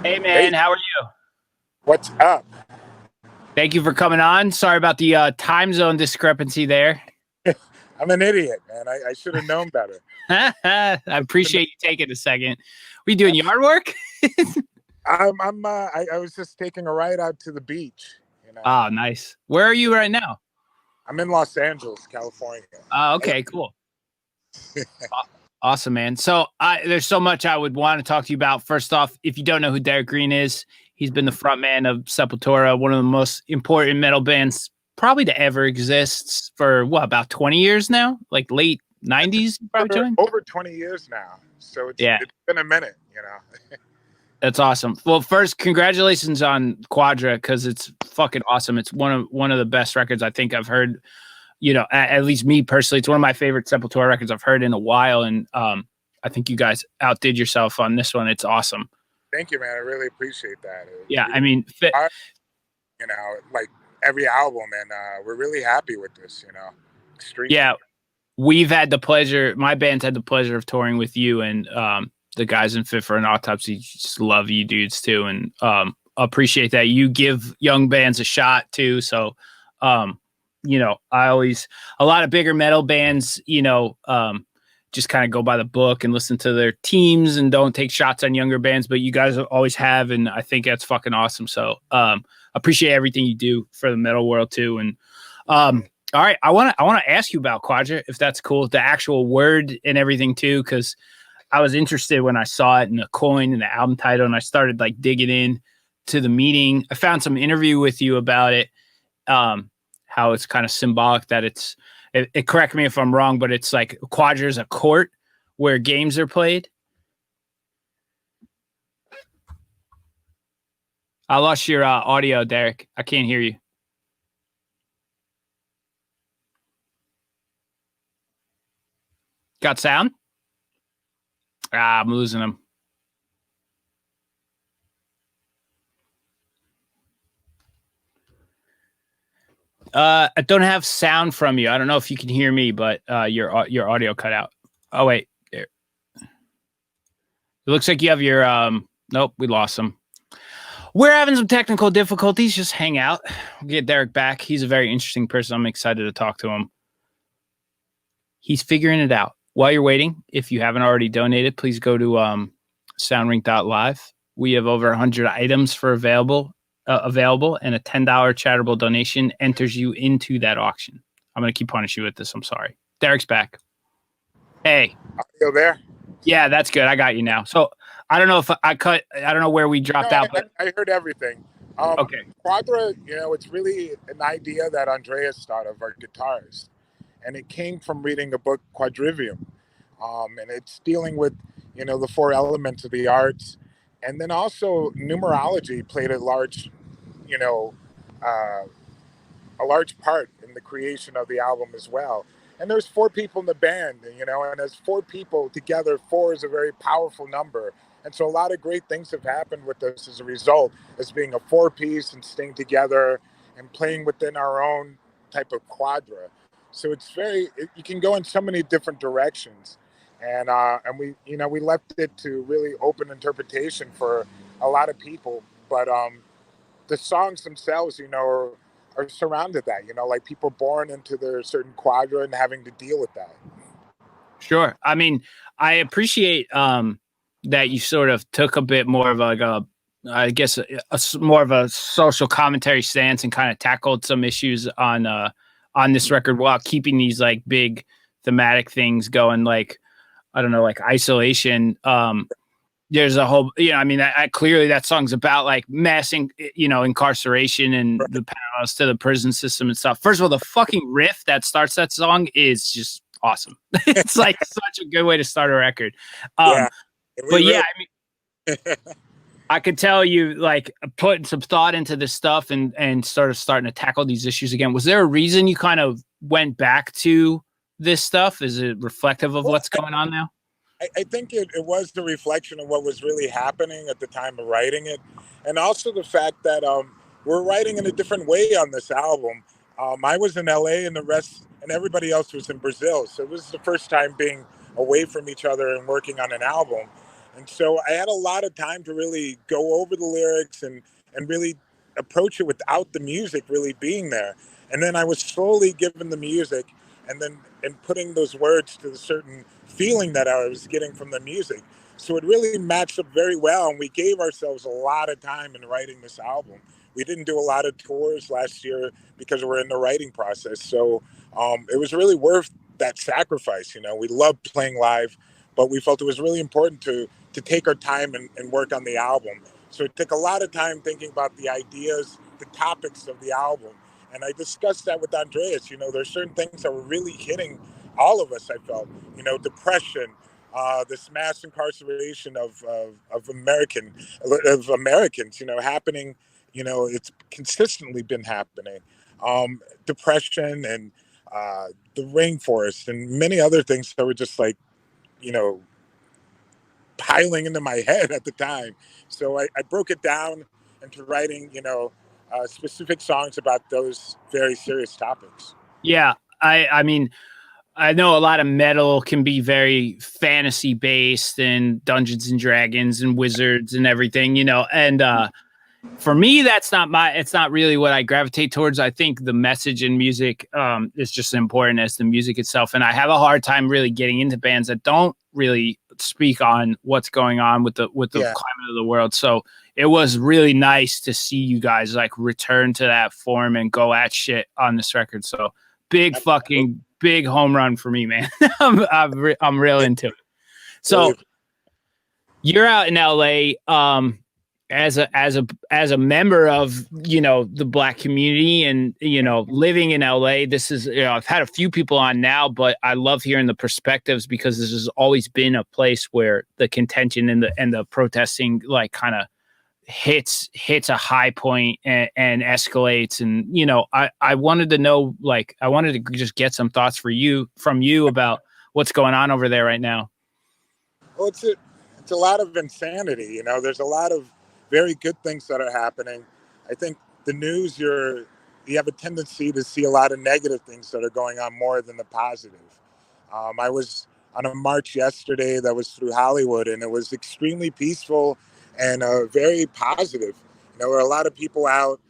Hey Hey, man, how are you? what's up? Thank you for coming on. Sorry about the time zone discrepancy there. I'm an idiot, man. I should have known better. I Should've known- appreciate you taking a second. We doing Abs- yard work? I was just taking a ride out to the beach. You know, Oh, nice. Where are you right now? I'm in Los Angeles, California. I, Okay, cool. Awesome, man. So there's so much I would want to talk to you about. First off, if you don't know who Derrick Green is, he's been the front man of Sepultura, one of the most important metal bands probably to ever exist for what, about 20 years now? Like late 90s, you probably over joined? over 20 years now, so it's Yeah. it's been a minute. You know, That's awesome. Well, first, congratulations on Quadra because it's fucking awesome. It's one of the best records I think I've heard. At least me personally, it's one of my favorite Sepultura records I've heard in a while, and I think you guys outdid yourself on this one. It's awesome. thank you, man. I really appreciate that. Yeah, We I mean, are, like every album, and we're really happy with this. Extremely. yeah, we've had the pleasure. My band's had the pleasure of touring with you, and the guys in Fit for an Autopsy just love you dudes too, and appreciate that you give young bands a shot too. So, I always a lot of bigger metal bands, just kind of go by the book and listen to their teams and don't take shots on younger bands, but you guys always have, and I think that's fucking awesome. So, appreciate everything you do for the metal world too, and all right, I want to ask you about Quadra, if that's cool, the actual word and everything too, because I was interested when I saw it in the coin and the album title, and I started like digging in to the meaning. I found some interview with you about it, how it's kind of symbolic that it correct me if I'm wrong, but it's like Quadra is a court where games are played. I lost your audio, Derek. I can't hear you. Got sound? I'm losing them. I don't have sound from you. I don't know if you can hear me, but your audio cut out. Oh wait, there. It looks like you have your Nope, we lost him. We're having some technical difficulties. Just hang out. We'll get Derek back. He's a very interesting person. I'm excited to talk to him. He's figuring it out. While you're waiting, if you haven't already donated, please go to soundrink.live. We have over 100 items for available, and a $10 charitable donation enters you into that auction. I'm going to keep punishing you with this. I'm sorry. Derek's back. Hey. Still there? Yeah, that's good. I got you now. So I don't know if I cut. I don't know where we dropped No, out, but I heard everything. okay. Quadra, it's really an idea that Andreas thought of, our guitarist, and it came from reading a book, Quadrivium, and it's dealing with the four elements of the arts, and then also numerology played you know, uh, a large part in the creation of the album as well. And there's four people in the band, and as four people together, four is a very powerful number. And so a lot of great things have happened with us as a result, as being a four piece and staying together and playing within our own type of quadra. So you can go in so many different directions. And we left it to really open interpretation for a lot of people. But the songs themselves, are surrounded that, like people born into their certain quadra and having to deal with that. Sure. I mean, I appreciate that you sort of took a bit more of like I guess more of a social commentary stance and kind of tackled some issues on this record while keeping these like big thematic things going, like I don't know, like isolation. There's a whole, I mean, I clearly that song's about like massing, incarceration and Right. the parallels to the prison system and stuff. First of all, the fucking riff that starts that song is just awesome. It's like such a good way to start a record. Yeah. But yeah, I mean, I could tell you like putting some thought into this stuff and sort of starting to tackle these issues again. Was there a reason you kind of went back to this stuff? Is it reflective of Well, what's going on now? I think it was the reflection of what was really happening at the time of writing it, and also the fact that we're writing in a different way on this album. I was in LA, and everybody else was in Brazil, so it was the first time being away from each other and working on an album. And so I had a lot of time to really go over the lyrics and really approach it without the music really being there. And then I was slowly given the music and then and putting those words to the certain feeling that I was getting from the music. So it really matched up very well, and we gave ourselves a lot of time in writing this album. We didn't do a lot of tours last year because we're in the writing process. So it was really worth that sacrifice. You know, we loved playing live, but we felt it was really important to take our time and work on the album. So it took a lot of time thinking about the ideas, the topics of the album. And I discussed that with Andreas. You know, there's certain things that were really hitting all of us, I felt. You know, depression, this mass incarceration of Americans, you know, happening, you know, it's consistently been happening. Depression and the rainforest and many other things that were just like, you know, piling into my head at the time. So I broke it down into writing, you know, specific songs about those very serious topics. Yeah, I mean, I know a lot of metal can be very fantasy based and Dungeons and Dragons and wizards and everything, you know. And for me, it's not really what I gravitate towards. I think the message in music is just as important as the music itself. And I have a hard time really getting into bands that don't really speak on what's going on with the Yeah. climate of the world. So it was really nice to see you guys like return to that form and go at shit on this record. So big home run for me, man. I'm real into it. So you're out in LA as a member of, you know, the Black community and, you know, living in LA. This is, you know, I've had a few people on now, but I love hearing the perspectives because this has always been a place where the contention and the protesting like kind of hits a high point and escalates. And, you know, I wanted to know, like, I wanted to just get some thoughts from you about what's going on over there right now. Well, it's a lot of insanity. You know, there's a lot of very good things that are happening. I think the news, you have a tendency to see a lot of negative things that are going on more than the positive. I was on a march yesterday that was through Hollywood, and it was extremely peaceful and very positive. There were a lot of people out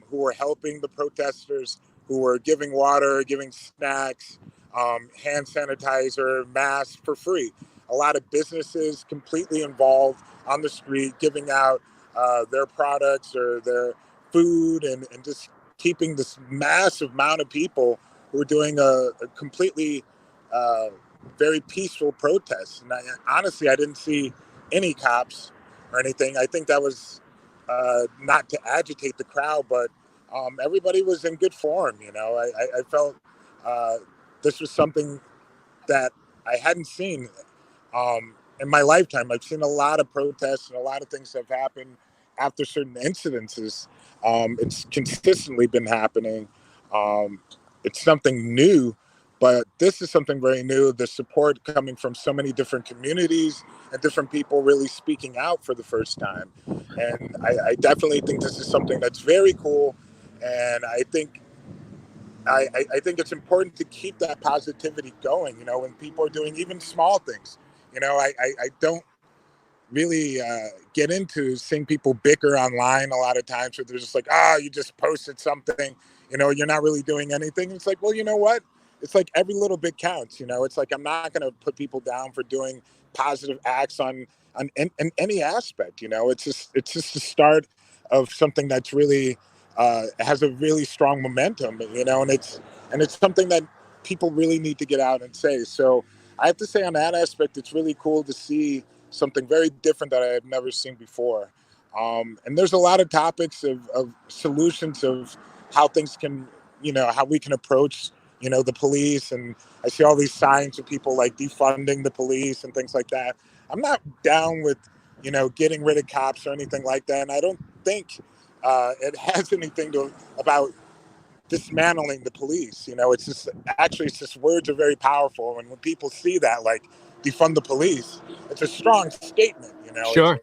who were helping the protesters, who were giving water, giving snacks, hand sanitizer, masks for free. A lot of businesses completely involved on the street, giving out their products or their food, and just keeping this massive amount of people who were doing a completely uh, very peaceful protest. And honestly, I didn't see any cops or anything. I think that was not to agitate the crowd, but everybody was in good form. You know, I felt uh, this was something that I hadn't seen in my lifetime. I've seen a lot of protests and a lot of things have happened after certain incidences. It's consistently been happening. Um, it's something new, but this is something very new. The support coming from so many different communities and different people really speaking out for the first time. And I definitely think this is something that's very cool. And I think it's important to keep that positivity going, you know, when people are doing even small things. You know, I don't really get into seeing people bicker online a lot of times where they're just like, you just posted something, you know, you're not really doing anything. It's like, well, you know what? It's like every little bit counts, you know. It's like I'm not going to put people down for doing positive acts in any aspect, you know. It's just the start of something that's really has a really strong momentum, you know, and it's something that people really need to get out and say. So I have to say on that aspect, it's really cool to see something very different that I have never seen before. And there's a lot of topics of solutions of how things can, you know, how we can approach, you know, the police. And I see all these signs of people like defunding the police and things like that. I'm not down with, you know, getting rid of cops or anything like that. And I don't think it has anything to about dismantling the police. You know, it's just words are very powerful, and when people see that, like defund the police, it's a strong statement. You know, it Sure.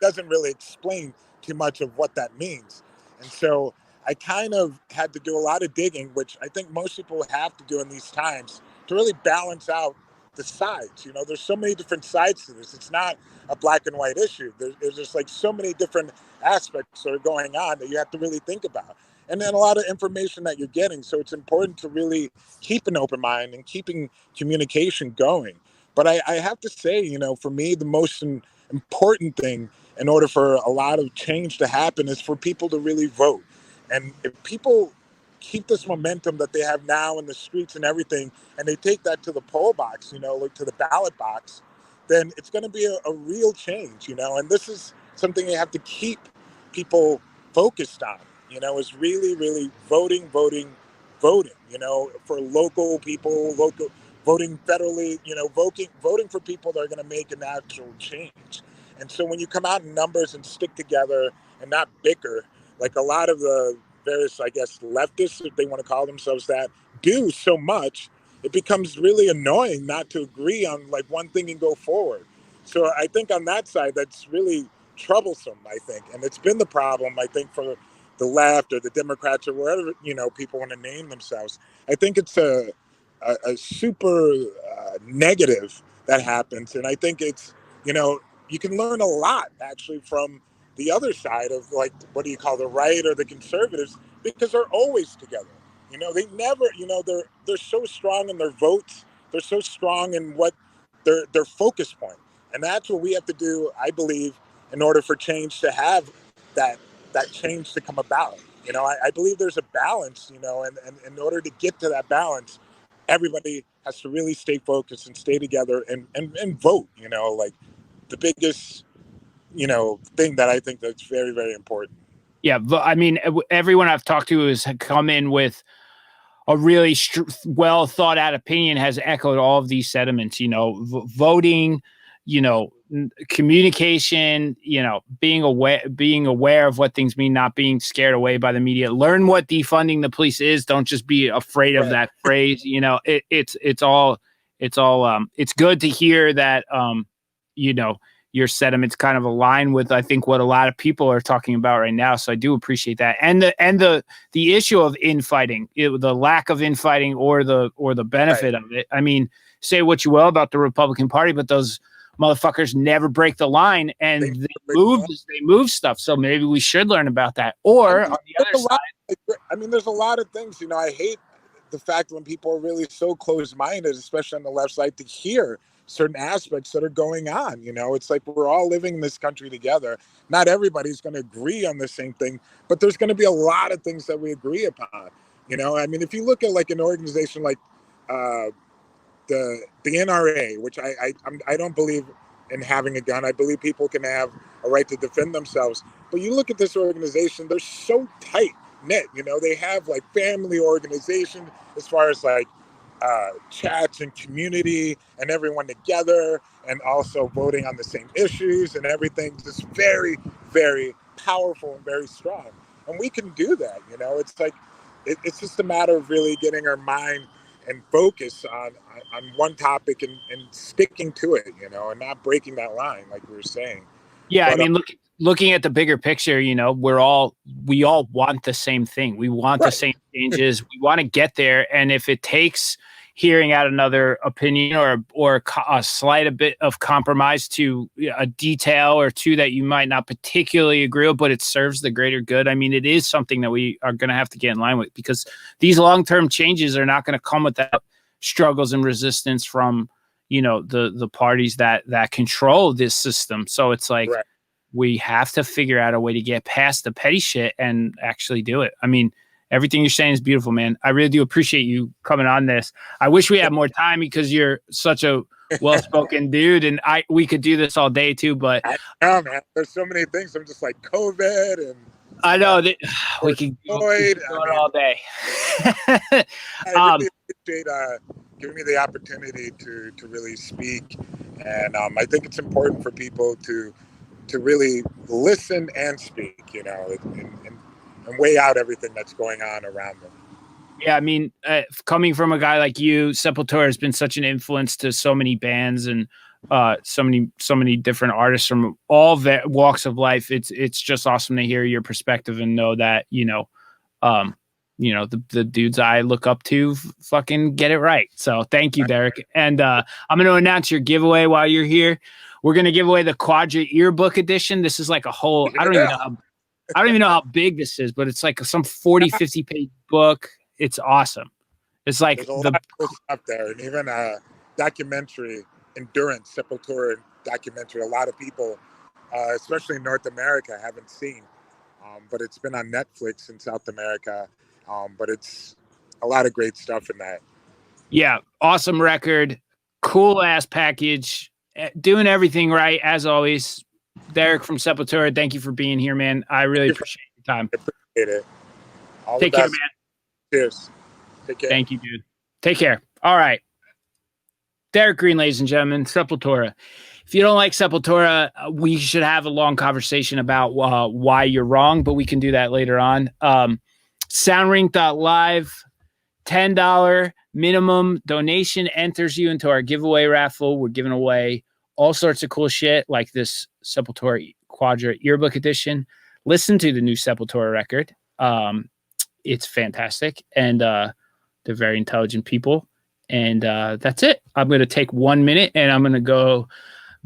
doesn't really explain too much of what that means, and so I kind of had to do a lot of digging, which I think most people have to do in these times to really balance out the sides. You know, there's so many different sides to this. It's not a black and white issue. There's just like so many different aspects that are going on that you have to really think about. And then a lot of information that you're getting. So it's important to really keep an open mind and keeping communication going. But I have to say, you know, for me, the most important thing in order for a lot of change to happen is for people to really vote. And if people keep this momentum that they have now in the streets and everything, and they take that to the poll box, you know, like to the ballot box, then it's going to be a real change, you know. And this is something you have to keep people focused on, you know, is really, really voting, you know, for local people, voting federally, you know, voting for people that are going to make an actual change. And so when you come out in numbers and stick together and not bicker, like a lot of the various, I guess, leftists, if they want to call themselves that, do so much, it becomes really annoying not to agree on like one thing and go forward. So I think on that side, that's really troublesome, I think. And it's been the problem, I think, for the left or the Democrats or wherever, you know, people want to name themselves. I think it's a super negative that happens. And I think it's, you know, you can learn a lot actually from the other side of like, what do you call the right or the conservatives, because they're always together. You know, they never, you know, they're so strong in their votes. They're so strong in what their focus point. And that's what we have to do, I believe, in order for change to have that change to come about. You know, I believe there's a balance, you know, and in order to get to that balance, everybody has to really stay focused and stay together and vote, you know, like the biggest, you know, thing that I think that's very, very important. Yeah, I mean, everyone I've talked to has come in with a really well thought out opinion, has echoed all of these sentiments, you know, voting, you know, communication, you know, being aware of what things mean, not being scared away by the media, learn what defunding the police is. Don't just be afraid of that phrase. You know, it's good to hear that, you know, your sentiments kind of align with, I think, what a lot of people are talking about right now. So I do appreciate that. And the issue of infighting, the lack of infighting or the benefit of it. I mean, say what you will about the Republican Party, but those motherfuckers never break the line, and they move stuff. So maybe we should learn about that. Or on the other side, I mean, there's a lot of things, you know, I hate the fact when people are really so close-minded, especially on the left side, to hear certain aspects that are going on. You know, it's like we're all living in this country together. Not everybody's going to agree on the same thing, but there's going to be a lot of things that we agree upon. You know, I mean, if you look at like an organization like the NRA, which I don't believe in having a gun. I believe people can have a right to defend themselves. But you look at this organization; they're so tight knit. You know, they have like family organization as far as like chats and community and everyone together, and also voting on the same issues and everything. Just very, very powerful and very strong. And we can do that. You know, it's like it's just a matter of really getting our mind and focus on one topic and sticking to it, you know, and not breaking that line, like we were saying. Yeah, I mean, looking at the bigger picture, you know, we all want the same thing. We want the same changes. We want to get there, and if it takes hearing out another opinion or a slight bit of compromise to a detail or two that you might not particularly agree with, but it serves the greater good. I mean, it is something that we are going to have to get in line with, because these long-term changes are not going to come without struggles and resistance from, you know, the parties that control this system. So it's like, we have to figure out a way to get past the petty shit and actually do it. I mean, everything you're saying is beautiful, man. I really do appreciate you coming on this. I wish we had more time because you're such a well-spoken dude, and we could do this all day too, but I know, man. There's so many things. I'm just like COVID and I know that we can go it all day. I really appreciate giving me the opportunity to really speak, and I think it's important for people to really listen and speak, you know, and weigh out everything that's going on around them. Yeah, I mean, coming from a guy like you, Sepultura has been such an influence to so many bands and so many different artists from all walks of life. It's just awesome to hear your perspective and know that, you know, the dudes I look up to fucking get it right. So thank you, Derrick. And I'm going to announce your giveaway while you're here. We're going to give away the Quadra Earbook Edition. This is like a whole, I don't even know how big this is, but it's like some 40, 50 page book. It's awesome. It's like there's a lot of cool stuff there, and even a documentary, Endurance, Sepultura documentary. A lot of people, especially in North America, haven't seen, but it's been on Netflix in South America. But it's a lot of great stuff in that. Yeah, awesome record, cool ass package, doing everything right as always. Derrick from Sepultura, thank you for being here, man. I really appreciate your time. I appreciate it. Take care, man. Cheers. Take care. Thank you, dude. Take care. All right. Derrick Green, ladies and gentlemen, Sepultura. If you don't like Sepultura, we should have a long conversation about why you're wrong, but we can do that later on. Soundrink.live, $10 minimum donation enters you into our giveaway raffle. We're giving away all sorts of cool shit like this Sepultura Quadra Earbook Edition. Listen to the new Sepultura record. It's fantastic, and they're very intelligent people. And that's it. I'm going to take 1 minute, and I'm going to go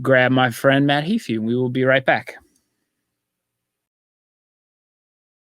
grab my friend Matt Heafy, and we will be right back.